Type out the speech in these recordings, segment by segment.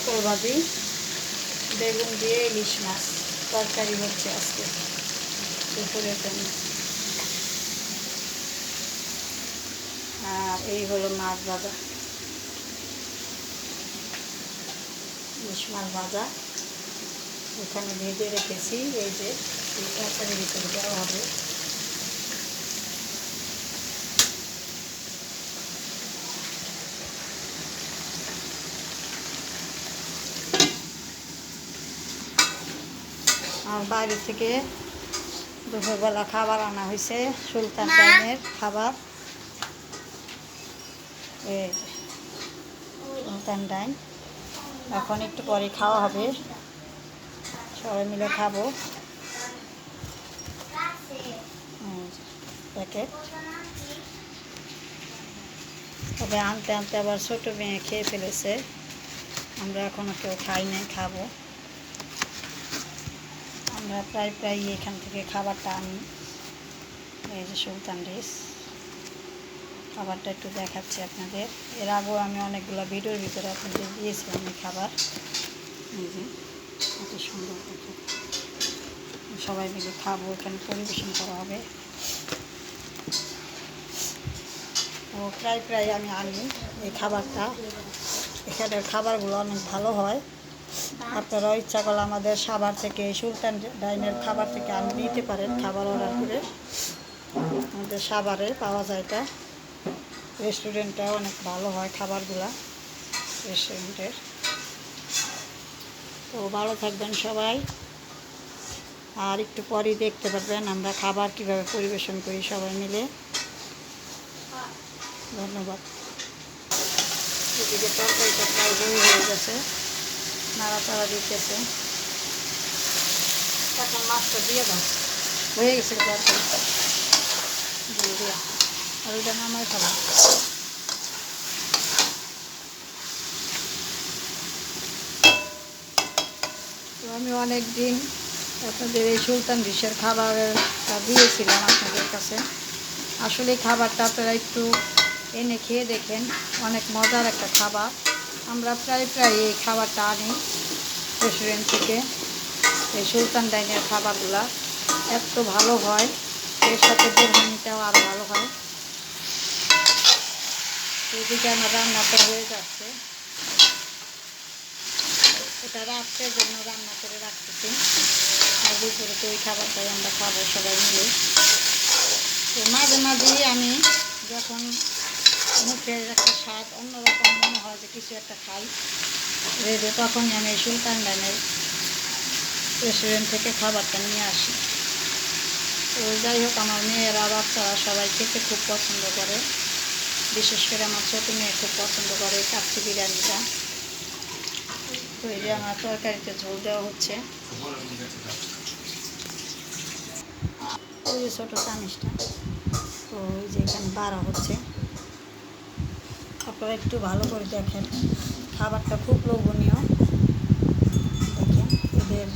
পটল ভাজি, বেগুন দিয়ে ইলিশ মাছ তরকারি হচ্ছে আজকে দুপুরের জন্য। আর এই হলো মাছ ভাজা, ইলিশ মাছ ভাজা এখানে ভেজে রেখেছি। এই যে এই তরকারির ভিতরে দেওয়া হবে। আর বাইরে থেকে দুপুরবেলা খাবার আনা হয়েছে, সুলতান ডাইনের খাবার। এই যে সুলতান ডাইন, এখন একটু পরে খাওয়া হবে, সবাই মিলে খাবো। প্যাকেট, তবে আনতে আনতে আবার ছোটো মেয়ে খেয়ে ফেলেছে, আমরা এখনও কেউ খাই নাই, খাবো। আমরা প্রায় এখান থেকে খাবারটা আনি। এই যে সুলতান ডিশ, খাবারটা একটু দেখাচ্ছি আপনাদের। এর আগেও আমি অনেকগুলো ভিডিওর ভিতরে আপনাদের দিয়েছিলাম এই খাবার। এই যে এত সুন্দর দেখে, সবাই মিলে খাবো, এখানে পরিবেশন করা হবে। তো প্রায় আমি আনি এই খাবারটা, এখানের খাবারগুলো অনেক ভালো হয়। আপনারাও ইচ্ছা করলে আমাদের সাভার থেকে, সুলতান ডাইনের খাবার থেকে আনি নিতে পারেন, খাবার অর্ডার করে। আমাদের সাভারে পাওয়া যায় এটা, রেস্টুরেন্টটা অনেক ভালো হয় খাবারগুলা রেস্টুরেন্টের। তো ভালো থাকবেন সবাই, আর একটু পরেই দেখতে পারবেন আমরা খাবার কীভাবে পরিবেশন করি সবাই মিলে। ধন্যবাদ। এদিকে তরকারিটা প্রায় হয়ে গেছে, নাড়াচাড়া দিতেছে। এখন মাছটা দিয়ে দাও, হয়ে গেছে তরকারিটা দিয়ে দিয়া, আর ওইটা নামাই খাবো। তো আমি অনেক দিন আপনাদের এই সুলতান ডিশের খাবারটা দিয়েছিলাম আপনাদের কাছে। আসলে খাবারটা আপনারা একটু এনে খেয়ে দেখেন, অনেক মজার একটা খাবার। আমরা প্রায় এই খাবারটা আনি রেস্টুরেন্ট থেকে। এই সুলতান ডাইনের খাবারগুলা এত ভালো হয়, এর সাথে বোরহানিটাও আরও ভালো হয়। এদিকে আমার রান্নাটা হয়ে যাচ্ছে, এটা রাত্রের জন্য রান্না করে রাখতেছি, আর দুপুরে তো ওই খাবারটাই আমরা খাবো সবাই মিলে। তো মাঝে মাঝেই আমি যখন মুখের একটা স্বাদ অন্যরকম মনে হয় যে কিছু একটা খাই রেডে, তখনই আমি সুলতান ডাইনের রেস্টুরেন্ট থেকে খাবারটা নিয়ে আসি। তো যাই হোক, আমার মেয়েরা বাচ্চারা সবাই খেতে খুব পছন্দ করে, বিশেষ করে আমার ছোটো মেয়ে খুব পছন্দ করে কাচ্চি বিরিয়ানিটা। তো এই যে আমার তরকারিতে ঝোল দেওয়া হচ্ছে, ওই যে ছোটো চামিচটা, তো ওই যে এখানে বাড়া হচ্ছে। আপনারা একটু ভালো করে দেখেন, খাবারটা খুব লোভনীয়। দেখেন এদের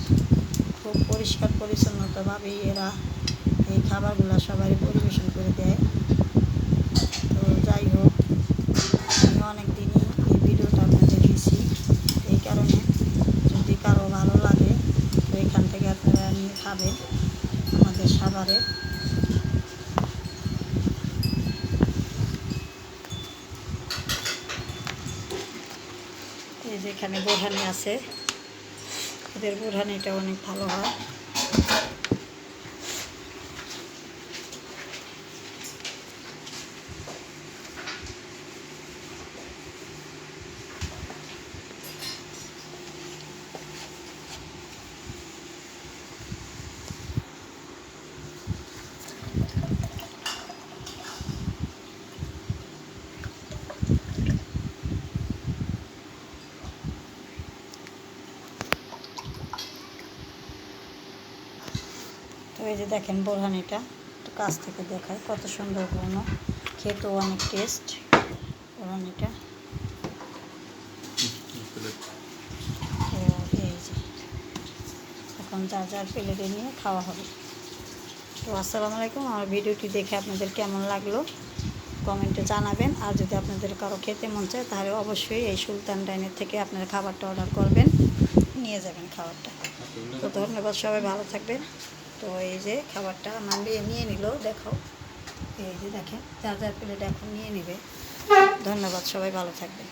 খুব পরিষ্কার পরিচ্ছন্নতাভাবেই এরা এই খাবারগুলো সবাই পরিবেশন করে দেয়। তো যাই হোক, আমি অনেক দিনই এই ভিডিওটা আপনাদের দিয়েছি, এই কারণে যদি কারো ভালো লাগে তো এখান থেকে আপনারা নিয়ে খাবেন আমাদের সাভারে। এই যে এখানে বোরহানি আছে, এদের বোরহানিটা অনেক ভালো হয়। তো এই যে দেখেন বোরহানিটা একটু কাছ থেকে দেখায়, কত সুন্দর ঘন, খেতেও অনেক টেস্ট বোরহানিটা। তো এই যে এখন যার প্লেটে নিয়ে খাওয়া হবে। তো আসসালামু আলাইকুম। আমার ভিডিওটি দেখে আপনাদের কেমন লাগলো কমেন্টে জানাবেন। আর যদি আপনাদের কারো খেতে মন চায় তাহলে অবশ্যই এই সুলতান ডাইনের থেকে আপনারা খাবারটা অর্ডার করবেন, নিয়ে যাবেন খাবারটা। তো ধন্যবাদ, সবাই ভালো থাকবেন। তো এই যে খাবারটা আমার নিয়ে নিল, দেখো এই যে দেখেন, যার যার প্লেট এখন নিয়ে নেবে। ধন্যবাদ, সবাই ভালো থাকবেন।